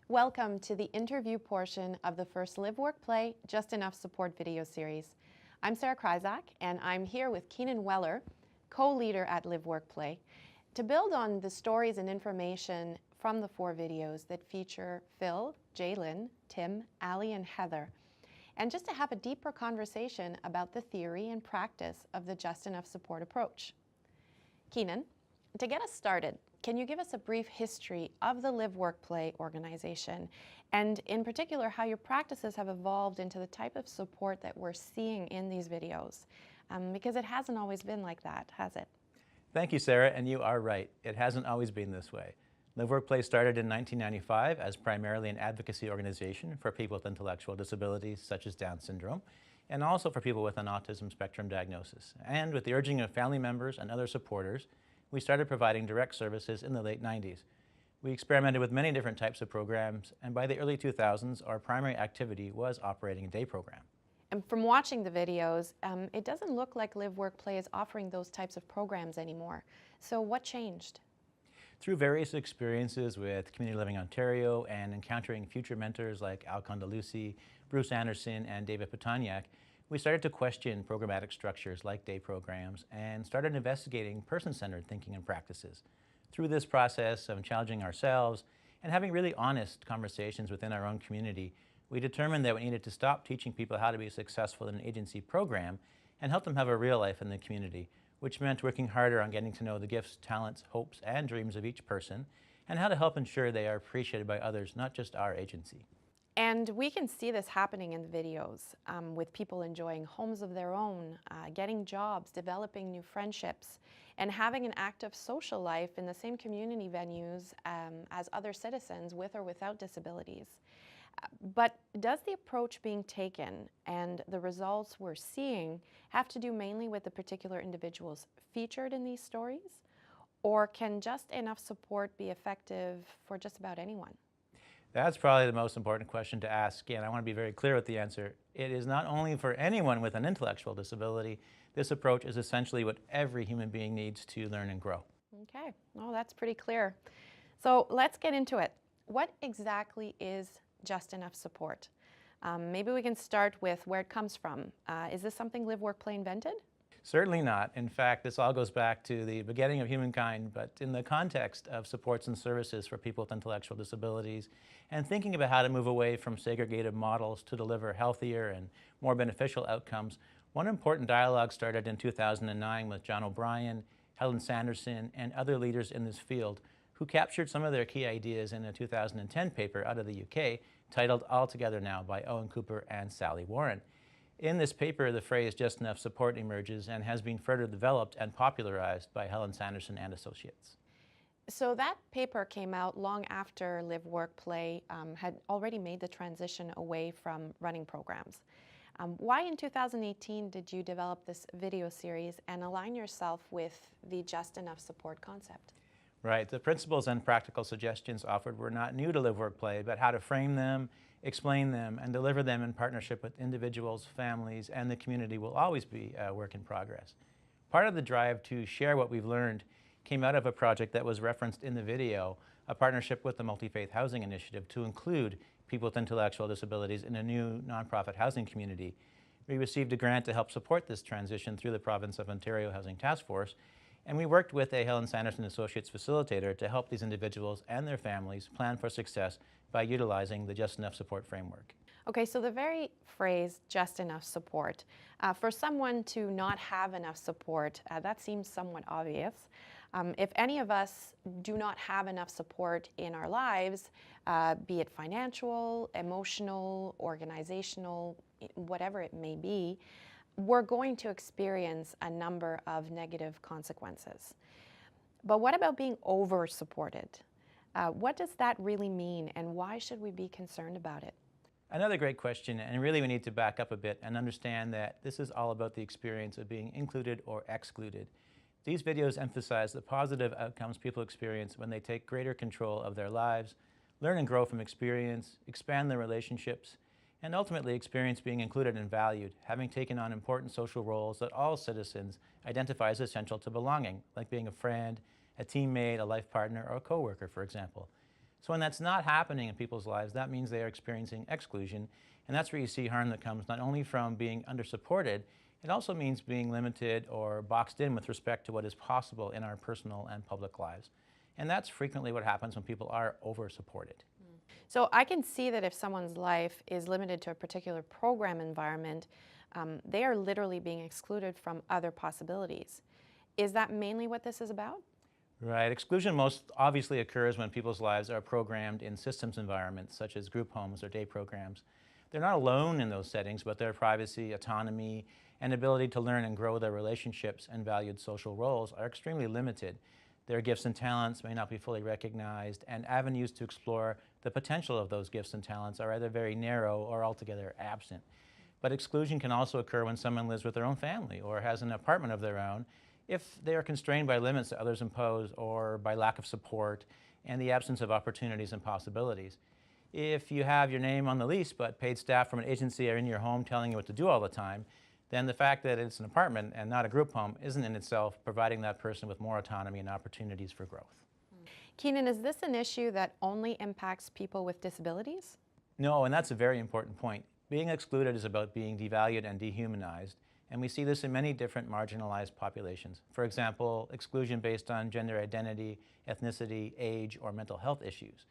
Welcome to the interview portion of the first LiveWorkPlay Just Enough Support video series. I'm Sarah Kryzak, and I'm here with Keenan Wellar, co-leader at LiveWorkPlay, to build on the stories and information from the 4 videos that feature Phil, Jaylin, Tim, Ali, and Heather, and just to have a deeper conversation about the theory and practice of the Just Enough Support approach. Keenan, to get us started, can you give us a brief history of the LiveWorkPlay organization, and in particular how your practices have evolved into the type of support that we're seeing in these videos? Because it hasn't always been like that, has it? Thank you, Sarah, and you are right. It hasn't always been this way. LiveWorkPlay started in 1995 as primarily an advocacy organization for people with intellectual disabilities such as Down syndrome, and also for people with an autism spectrum diagnosis. And with the urging of family members and other supporters, we started providing direct services in the late 90s. We experimented with many different types of programs, and by the early 2000s, our primary activity was operating a day program. And from watching the videos, it doesn't look like LiveWorkPlay is offering those types of programs anymore. So what changed? Through various experiences with Community Living Ontario and encountering future mentors like Al Condalucci, Bruce Anderson, and David Petaniak, we started to question programmatic structures like day programs and started investigating person-centered thinking and practices. Through this process of challenging ourselves and having really honest conversations within our own community, we determined that we needed to stop teaching people how to be successful in an agency program and help them have a real life in the community, which meant working harder on getting to know the gifts, talents, hopes, and dreams of each person, and how to help ensure they are appreciated by others, not just our agency. And we can see this happening in the videos with people enjoying homes of their own, getting jobs, developing new friendships, and having an active social life in the same community venues as other citizens with or without disabilities. But does the approach being taken and the results we're seeing have to do mainly with the particular individuals featured in these stories? Or can just enough support be effective for just about anyone? That's probably the most important question to ask, and I want to be very clear with the answer. It is not only for anyone with an intellectual disability. This approach is essentially what every human being needs to learn and grow. Okay, well, that's pretty clear. So let's get into it. What exactly is just enough support? Maybe we can start with where it comes from. Is this something LiveWorkPlay invented? Certainly not. In fact, this all goes back to the beginning of humankind, but in the context of supports and services for people with intellectual disabilities, and thinking about how to move away from segregated models to deliver healthier and more beneficial outcomes, one important dialogue started in 2009 with John O'Brien, Helen Sanderson, and other leaders in this field who captured some of their key ideas in a 2010 paper out of the UK titled All Together Now by Owen Cooper and Sally Warren. In this paper, the phrase just enough support emerges and has been further developed and popularized by Helen Sanderson and Associates. So that paper came out long after LiveWorkPlay had already made the transition away from running programs. Why in 2018 did you develop this video series and align yourself with the just enough support concept? Right. The principles and practical suggestions offered were not new to LiveWorkPlay, but how to frame them, explain them, and deliver them in partnership with individuals, families, and the community will always be a work in progress. Part of the drive to share what we've learned came out of a project that was referenced in the video, a partnership with the Multi-Faith Housing Initiative to include people with intellectual disabilities in a new nonprofit housing community. We received a grant to help support this transition through the Province of Ontario Housing Task Force, and we worked with a Helen Sanderson Associates facilitator to help these individuals and their families plan for success by utilizing the Just Enough Support framework. Okay, so the very phrase, just enough support, for someone to not have enough support, that seems somewhat obvious. If any of us do not have enough support in our lives, be it financial, emotional, organizational, whatever it may be, we're going to experience a number of negative consequences. But what about being over-supported? What does that really mean, and why should we be concerned about it? Another great question, and really we need to back up a bit and understand that this is all about the experience of being included or excluded. These videos emphasize the positive outcomes people experience when they take greater control of their lives, learn and grow from experience, expand their relationships, and ultimately experience being included and valued, having taken on important social roles that all citizens identify as essential to belonging, like being a friend, a teammate, a life partner, or a coworker, for example. So when that's not happening in people's lives, that means they are experiencing exclusion, and that's where you see harm that comes not only from being under-supported, it also means being limited or boxed in with respect to what is possible in our personal and public lives. And that's frequently what happens when people are over-supported. So I can see that if someone's life is limited to a particular program environment, they are literally being excluded from other possibilities. Is that mainly what this is about? Right. Exclusion most obviously occurs when people's lives are programmed in systems environments such as group homes or day programs. They're not alone in those settings, but their privacy, autonomy, and ability to learn and grow their relationships and valued social roles are extremely limited. Their gifts and talents may not be fully recognized, and avenues to explore the potential of those gifts and talents are either very narrow or altogether absent. But exclusion can also occur when someone lives with their own family or has an apartment of their own, if they are constrained by limits that others impose or by lack of support and the absence of opportunities and possibilities. If you have your name on the lease but paid staff from an agency are in your home telling you what to do all the time, then the fact that it's an apartment and not a group home isn't in itself providing that person with more autonomy and opportunities for growth. Keenan, is this an issue that only impacts people with disabilities? No, and that's a very important point. Being excluded is about being devalued and dehumanized, and we see this in many different marginalized populations. For example, exclusion based on gender identity, ethnicity, age, or mental health issues.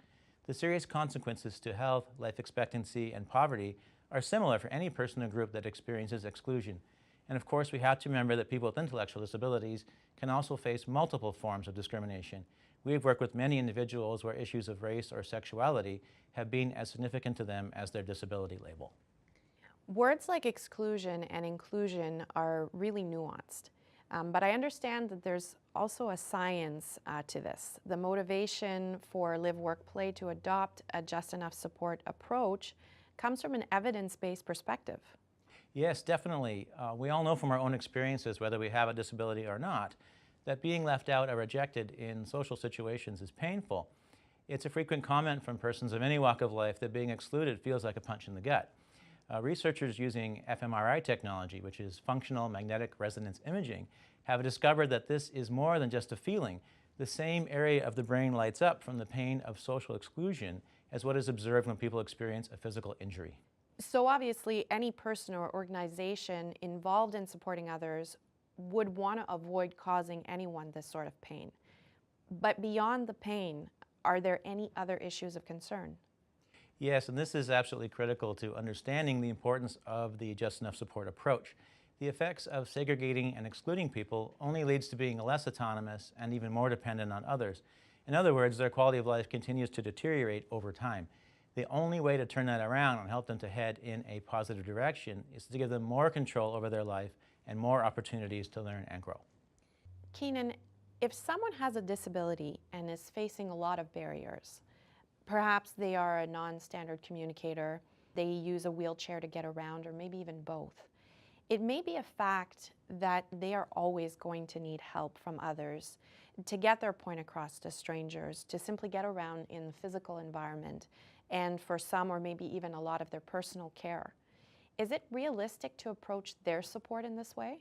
The serious consequences to health, life expectancy, and poverty are similar for any person or group that experiences exclusion. And of course, we have to remember that people with intellectual disabilities can also face multiple forms of discrimination. We've worked with many individuals where issues of race or sexuality have been as significant to them as their disability label. Words like exclusion and inclusion are really nuanced, but I understand that there's also a science to this. The motivation for LiveWorkPlay to adopt a just enough support approach comes from an evidence-based perspective. Yes, definitely. We all know from our own experiences, whether we have a disability or not, that being left out or rejected in social situations is painful. It's a frequent comment from persons of any walk of life that being excluded feels like a punch in the gut. Researchers using fMRI technology, which is functional magnetic resonance imaging, have discovered that this is more than just a feeling. The same area of the brain lights up from the pain of social exclusion as what is observed when people experience a physical injury. So obviously, any person or organization involved in supporting others would want to avoid causing anyone this sort of pain. But beyond the pain, are there any other issues of concern? Yes, and this is absolutely critical to understanding the importance of the just enough support approach. The effects of segregating and excluding people only leads to being less autonomous and even more dependent on others. In other words, their quality of life continues to deteriorate over time. The only way to turn that around and help them to head in a positive direction is to give them more control over their life and more opportunities to learn and grow. Keenan, if someone has a disability and is facing a lot of barriers, perhaps they are a non-standard communicator, they use a wheelchair to get around, or maybe even both. It may be a fact that they are always going to need help from others to get their point across to strangers, to simply get around in the physical environment, and for some or maybe even a lot of their personal care. Is it realistic to approach their support in this way?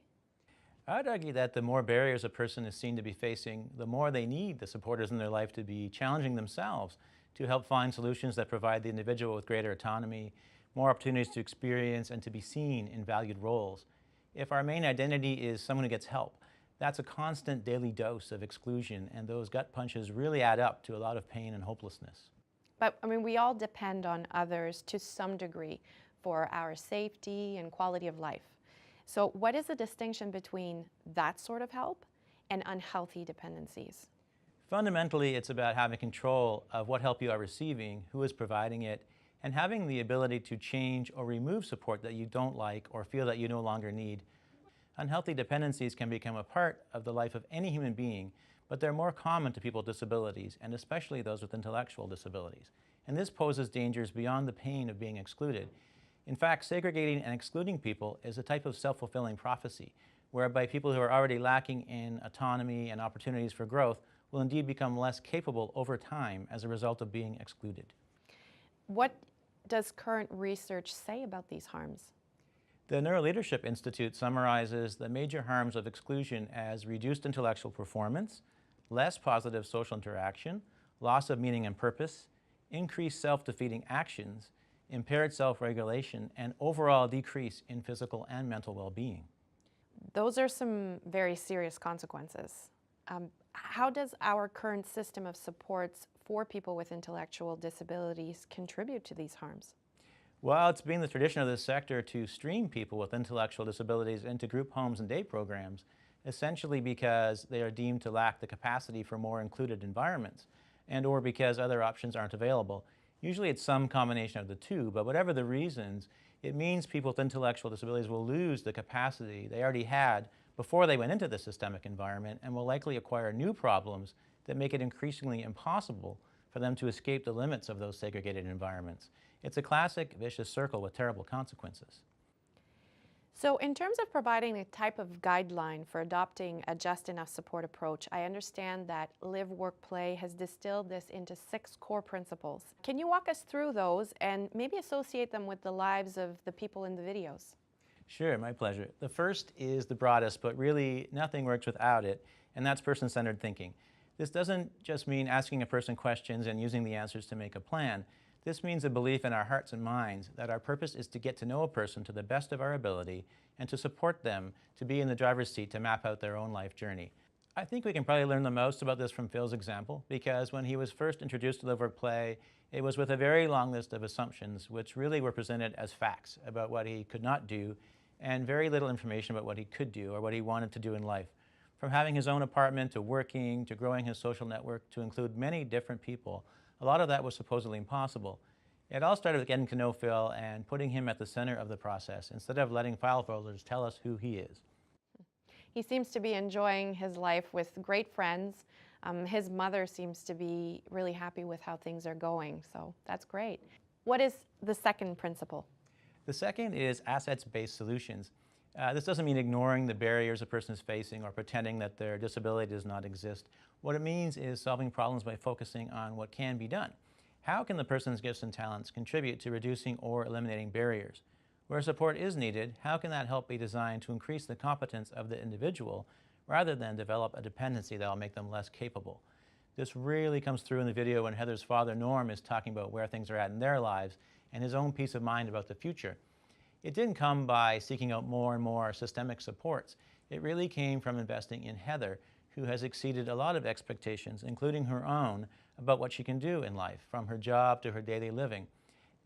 I'd argue that the more barriers a person is seen to be facing, the more they need the supporters in their life to be challenging themselves to help find solutions that provide the individual with greater autonomy, more opportunities to experience and to be seen in valued roles. If our main identity is someone who gets help, that's a constant daily dose of exclusion, and those gut punches really add up to a lot of pain and hopelessness. But I mean, we all depend on others to some degree for our safety and quality of life. So what is the distinction between that sort of help and unhealthy dependencies? Fundamentally, it's about having control of what help you are receiving, who is providing it, and having the ability to change or remove support that you don't like or feel that you no longer need. Unhealthy dependencies can become a part of the life of any human being, but they're more common to people with disabilities, and especially those with intellectual disabilities. And this poses dangers beyond the pain of being excluded. In fact, segregating and excluding people is a type of self-fulfilling prophecy, whereby people who are already lacking in autonomy and opportunities for growth will indeed become less capable over time as a result of being excluded. What does current research say about these harms? The Neuroleadership Institute summarizes the major harms of exclusion as reduced intellectual performance, less positive social interaction, loss of meaning and purpose, increased self-defeating actions, impaired self-regulation, and overall decrease in physical and mental well-being. Those are some very serious consequences. How does our current system of supports for people with intellectual disabilities contribute to these harms? Well, it's been the tradition of this sector to stream people with intellectual disabilities into group homes and day programs, essentially because they are deemed to lack the capacity for more included environments, and or because other options aren't available. Usually it's some combination of the two, but whatever the reasons, it means people with intellectual disabilities will lose the capacity they already had before they went into the systemic environment and will likely acquire new problems that make it increasingly impossible for them to escape the limits of those segregated environments. It's a classic vicious circle with terrible consequences. So in terms of providing a type of guideline for adopting a just enough support approach, I understand that LiveWorkPlay has distilled this into 6 core principles. Can you walk us through those and maybe associate them with the lives of the people in the videos? Sure, my pleasure. The first is the broadest, but really nothing works without it, and that's person-centered thinking. This doesn't just mean asking a person questions and using the answers to make a plan. This means a belief in our hearts and minds that our purpose is to get to know a person to the best of our ability and to support them to be in the driver's seat to map out their own life journey. I think we can probably learn the most about this from Phil's example, because when he was first introduced to LiveWorkPlay, it was with a very long list of assumptions which really were presented as facts about what he could not do and very little information about what he could do or what he wanted to do in life. From having his own apartment to working to growing his social network to include many different people, a lot of that was supposedly impossible. It all started with getting to know Phil and putting him at the center of the process instead of letting file folders tell us who he is. He seems to be enjoying his life with great friends. His mother seems to be really happy with how things are going, so that's great. What is the second principle? The second is assets-based solutions. This doesn't mean ignoring the barriers a person is facing or pretending that their disability does not exist. What it means is solving problems by focusing on what can be done. How can the person's gifts and talents contribute to reducing or eliminating barriers? Where support is needed, how can that help be designed to increase the competence of the individual rather than develop a dependency that will make them less capable? This really comes through in the video when Heather's father, Norm, is talking about where things are at in their lives and his own peace of mind about the future. It didn't come by seeking out more and more systemic supports. It really came from investing in Heather, who has exceeded a lot of expectations, including her own, about what she can do in life, from her job to her daily living.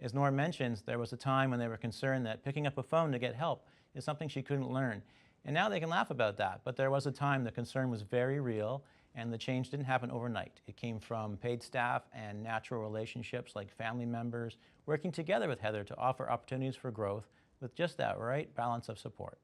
As Norm mentions, there was a time when they were concerned that picking up a phone to get help is something she couldn't learn. And now they can laugh about that, but there was a time the concern was very real and the change didn't happen overnight. It came from paid staff and natural relationships like family members working together with Heather to offer opportunities for growth with just that right balance of support.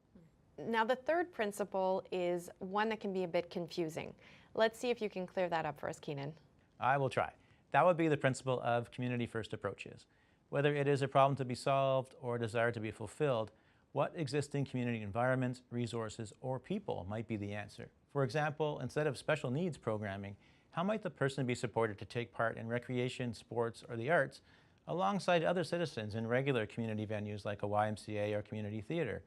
Now, the third principle is one that can be a bit confusing. Let's see if you can clear that up for us, Keenan. I will try. That would be the principle of community-first approaches. Whether it is a problem to be solved or a desire to be fulfilled, what existing community environments, resources, or people might be the answer? For example, instead of special needs programming, how might the person be supported to take part in recreation, sports, or the arts alongside other citizens in regular community venues like a YMCA or community theater?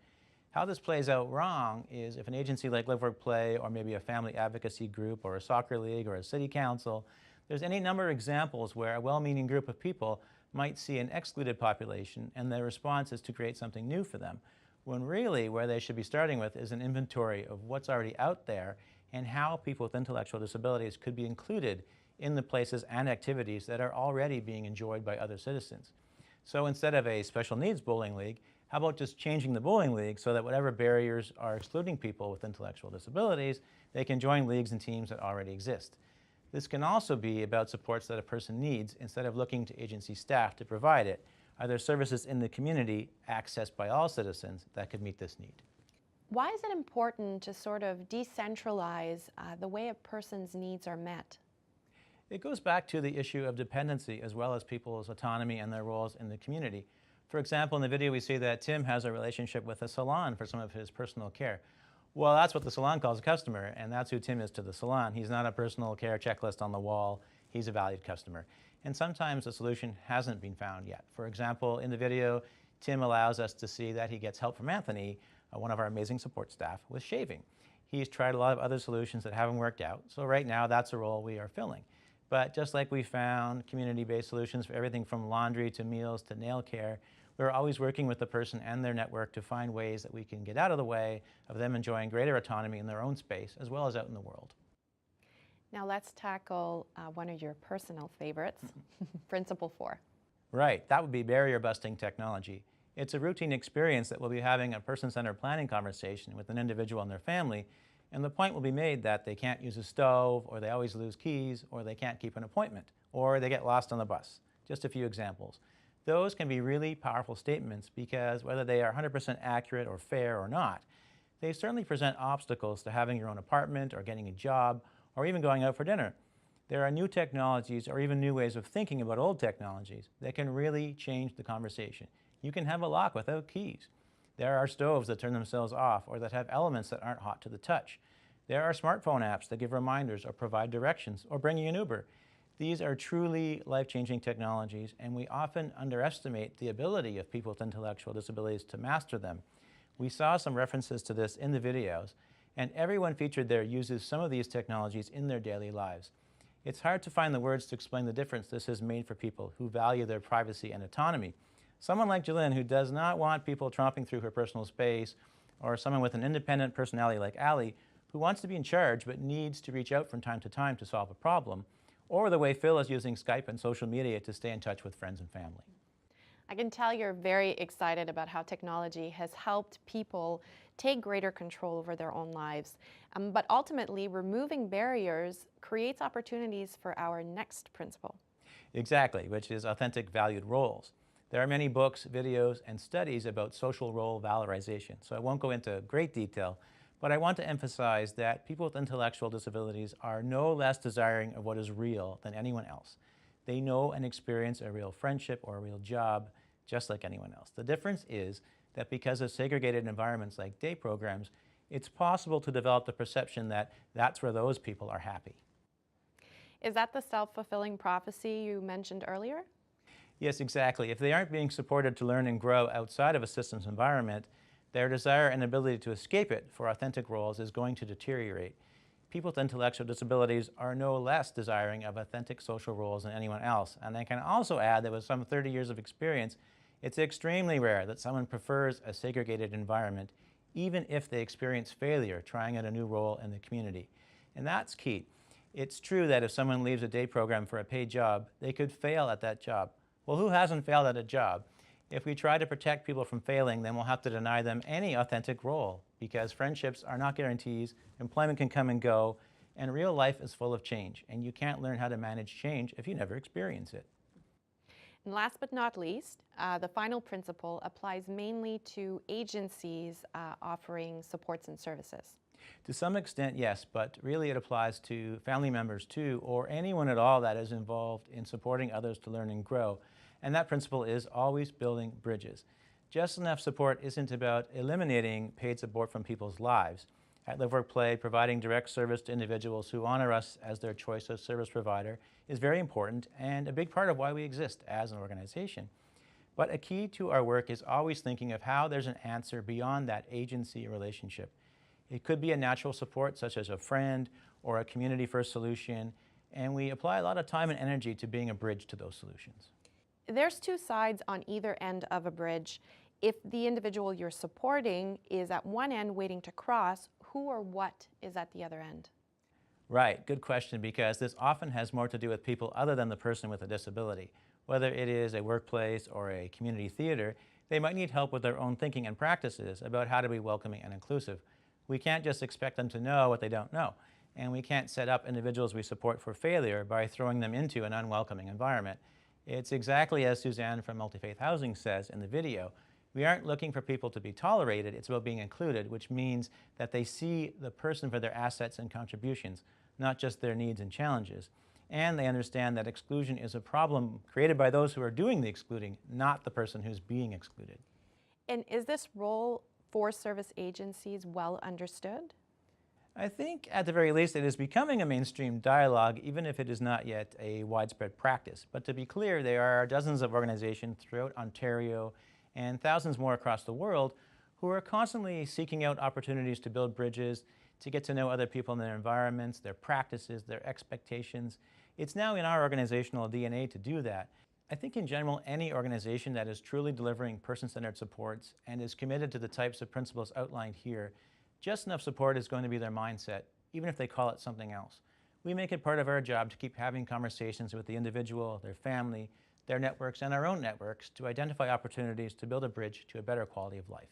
How this plays out wrong is if an agency like LiveWorkPlay or maybe a family advocacy group or a soccer league or a city council, there's any number of examples where a well-meaning group of people might see an excluded population and their response is to create something new for them, when really where they should be starting with is an inventory of what's already out there and how people with intellectual disabilities could be included in the places and activities that are already being enjoyed by other citizens. So instead of a special needs bowling league, how about just changing the bowling league so that whatever barriers are excluding people with intellectual disabilities, they can join leagues and teams that already exist. This can also be about supports that a person needs instead of looking to agency staff to provide it. Are there services in the community accessed by all citizens that could meet this need? Why is it important to sort of decentralize the way a person's needs are met? It goes back to the issue of dependency as well as people's autonomy and their roles in the community. For example, in the video we see that Tim has a relationship with a salon for some of his personal care. Well, that's what the salon calls a customer, and that's who Tim is to the salon. He's not a personal care checklist on the wall. He's a valued customer. And sometimes a solution hasn't been found yet. For example, in the video, Tim allows us to see that he gets help from Anthony, one of our amazing support staff, with shaving. He's tried a lot of other solutions that haven't worked out, so right now that's a role we are filling. But just like we found community-based solutions for everything from laundry to meals to nail care, we're always working with the person and their network to find ways that we can get out of the way of them enjoying greater autonomy in their own space as well as out in the world. Now let's tackle one of your personal favorites, Principle 4. Right, that would be barrier-busting technology. It's a routine experience that we'll be having a person-centered planning conversation with an individual and their family, and the point will be made that they can't use a stove, or they always lose keys, or they can't keep an appointment, or they get lost on the bus. Just a few examples. Those can be really powerful statements because whether they are 100% accurate or fair or not, they certainly present obstacles to having your own apartment or getting a job or even going out for dinner. There are new technologies or even new ways of thinking about old technologies that can really change the conversation. You can have a lock without keys. There are stoves that turn themselves off or that have elements that aren't hot to the touch. There are smartphone apps that give reminders or provide directions or bring you an Uber. These are truly life-changing technologies, and we often underestimate the ability of people with intellectual disabilities to master them. We saw some references to this in the videos, and everyone featured there uses some of these technologies in their daily lives. It's hard to find the words to explain the difference this has made for people who value their privacy and autonomy. Someone like Jalynn, who does not want people tromping through her personal space, or someone with an independent personality like Ali, who wants to be in charge but needs to reach out from time to solve a problem, or the way Phil is using Skype and social media to stay in touch with friends and family. I can tell you're very excited about how technology has helped people take greater control over their own lives. But ultimately, removing barriers creates opportunities for our next principle. Exactly, which is authentic valued roles. There are many books, videos, and studies about social role valorization, so I won't go into great detail, but I want to emphasize that people with intellectual disabilities are no less desiring of what is real than anyone else. They know and experience a real friendship or a real job just like anyone else. The difference is that because of segregated environments like day programs, it's possible to develop the perception that that's where those people are happy. Is that the self-fulfilling prophecy you mentioned earlier? Yes, exactly. If they aren't being supported to learn and grow outside of a systems environment, their desire and ability to escape it for authentic roles is going to deteriorate. People with intellectual disabilities are no less desiring of authentic social roles than anyone else. And I can also add that with some 30 years of experience, it's extremely rare that someone prefers a segregated environment, even if they experience failure trying out a new role in the community. And that's key. It's true that if someone leaves a day program for a paid job, they could fail at that job. Well, who hasn't failed at a job? If we try to protect people from failing, then we'll have to deny them any authentic role because friendships are not guarantees, employment can come and go, and real life is full of change, and you can't learn how to manage change if you never experience it. And last but not least, the final principle applies mainly to agencies offering supports and services. To some extent, yes, but really it applies to family members too, or anyone at all that is involved in supporting others to learn and grow. And that principle is always building bridges. Just enough support isn't about eliminating paid support from people's lives. At LiveWorkPlay, providing direct service to individuals who honor us as their choice of service provider is very important and a big part of why we exist as an organization. But a key to our work is always thinking of how there's an answer beyond that agency relationship. It could be a natural support such as a friend or a community-first solution, and we apply a lot of time and energy to being a bridge to those solutions. There's two sides on either end of a bridge. If the individual you're supporting is at one end waiting to cross, who or what is at the other end? Right, good question, because this often has more to do with people other than the person with a disability. Whether it is a workplace or a community theater, they might need help with their own thinking and practices about how to be welcoming and inclusive. We can't just expect them to know what they don't know, and we can't set up individuals we support for failure by throwing them into an unwelcoming environment. It's exactly as Suzanne from Multi-Faith Housing says in the video. We aren't looking for people to be tolerated, it's about being included, which means that they see the person for their assets and contributions, not just their needs and challenges. And they understand that exclusion is a problem created by those who are doing the excluding, not the person who's being excluded. And is this role for service agencies well understood? I think at the very least it is becoming a mainstream dialogue, even if it is not yet a widespread practice. But to be clear, there are dozens of organizations throughout Ontario and thousands more across the world who are constantly seeking out opportunities to build bridges, to get to know other people in their environments, their practices, their expectations. It's now in our organizational DNA to do that. I think in general, any organization that is truly delivering person-centered supports and is committed to the types of principles outlined here, just enough support is going to be their mindset, even if they call it something else. We make it part of our job to keep having conversations with the individual, their family, their networks, and our own networks to identify opportunities to build a bridge to a better quality of life.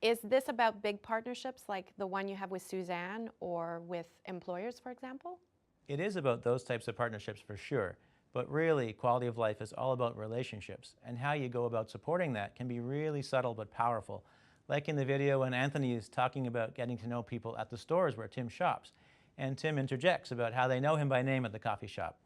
Is this about big partnerships like the one you have with Suzanne or with employers, for example? It is about those types of partnerships for sure, but really quality of life is all about relationships, and how you go about supporting that can be really subtle but powerful. Like in the video when Anthony is talking about getting to know people at the stores where Tim shops, and Tim interjects about how they know him by name at the coffee shop.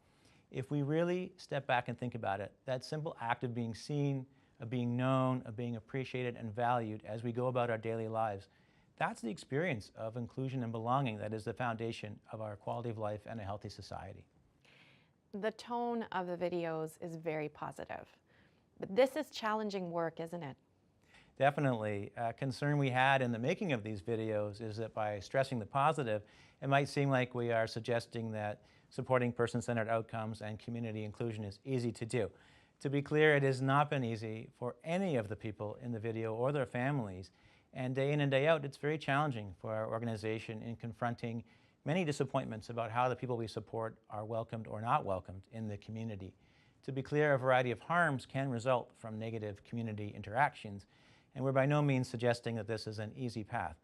If we really step back and think about it, that simple act of being seen, of being known, of being appreciated and valued as we go about our daily lives, that's the experience of inclusion and belonging that is the foundation of our quality of life and a healthy society. The tone of the videos is very positive. But this is challenging work, isn't it? Definitely. A concern we had in the making of these videos is that by stressing the positive, it might seem like we are suggesting that supporting person-centered outcomes and community inclusion is easy to do. To be clear, it has not been easy for any of the people in the video or their families, and day in and day out, it's very challenging for our organization in confronting many disappointments about how the people we support are welcomed or not welcomed in the community. To be clear, a variety of harms can result from negative community interactions, and we're by no means suggesting that this is an easy path.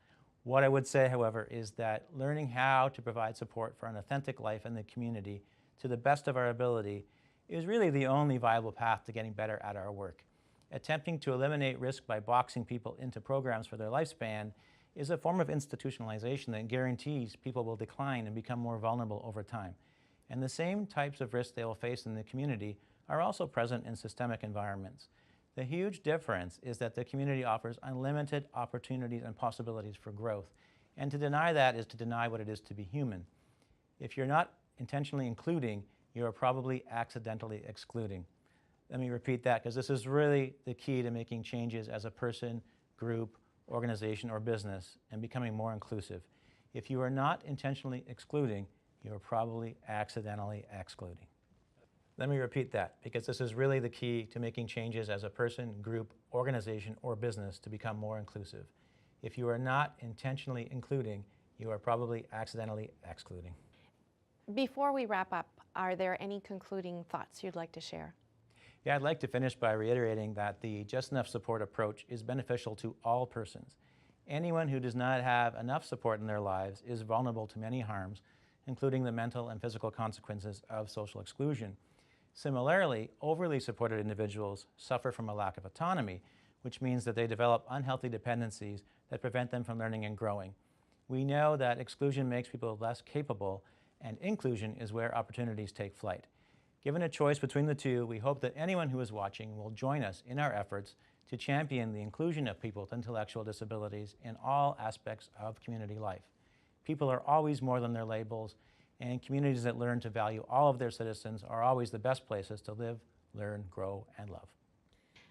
What I would say, however, is that learning how to provide support for an authentic life in the community to the best of our ability is really the only viable path to getting better at our work. Attempting to eliminate risk by boxing people into programs for their lifespan is a form of institutionalization that guarantees people will decline and become more vulnerable over time. And the same types of risks they will face in the community are also present in systemic environments. The huge difference is that the community offers unlimited opportunities and possibilities for growth. And to deny that is to deny what it is to be human. If you're not intentionally including, you are probably accidentally excluding. Let me repeat that, because this is really the key to making changes as a person, group, organization, or business and becoming more inclusive. If you are not intentionally excluding, you are probably accidentally excluding. Let me repeat that, because this is really the key to making changes as a person, group, organization, or business to become more inclusive. If you are not intentionally including, you are probably accidentally excluding. Before we wrap up, are there any concluding thoughts you'd like to share? Yeah, I'd like to finish by reiterating that the just enough support approach is beneficial to all persons. Anyone who does not have enough support in their lives is vulnerable to many harms, including the mental and physical consequences of social exclusion. Similarly, overly supported individuals suffer from a lack of autonomy, which means that they develop unhealthy dependencies that prevent them from learning and growing. We know that exclusion makes people less capable, and inclusion is where opportunities take flight. Given a choice between the two, we hope that anyone who is watching will join us in our efforts to champion the inclusion of people with intellectual disabilities in all aspects of community life. People are always more than their labels, and communities that learn to value all of their citizens are always the best places to live, learn, grow, and love.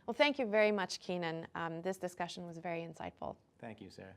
Well, thank you very much, Keenan. This discussion was very insightful. Thank you, Sarah.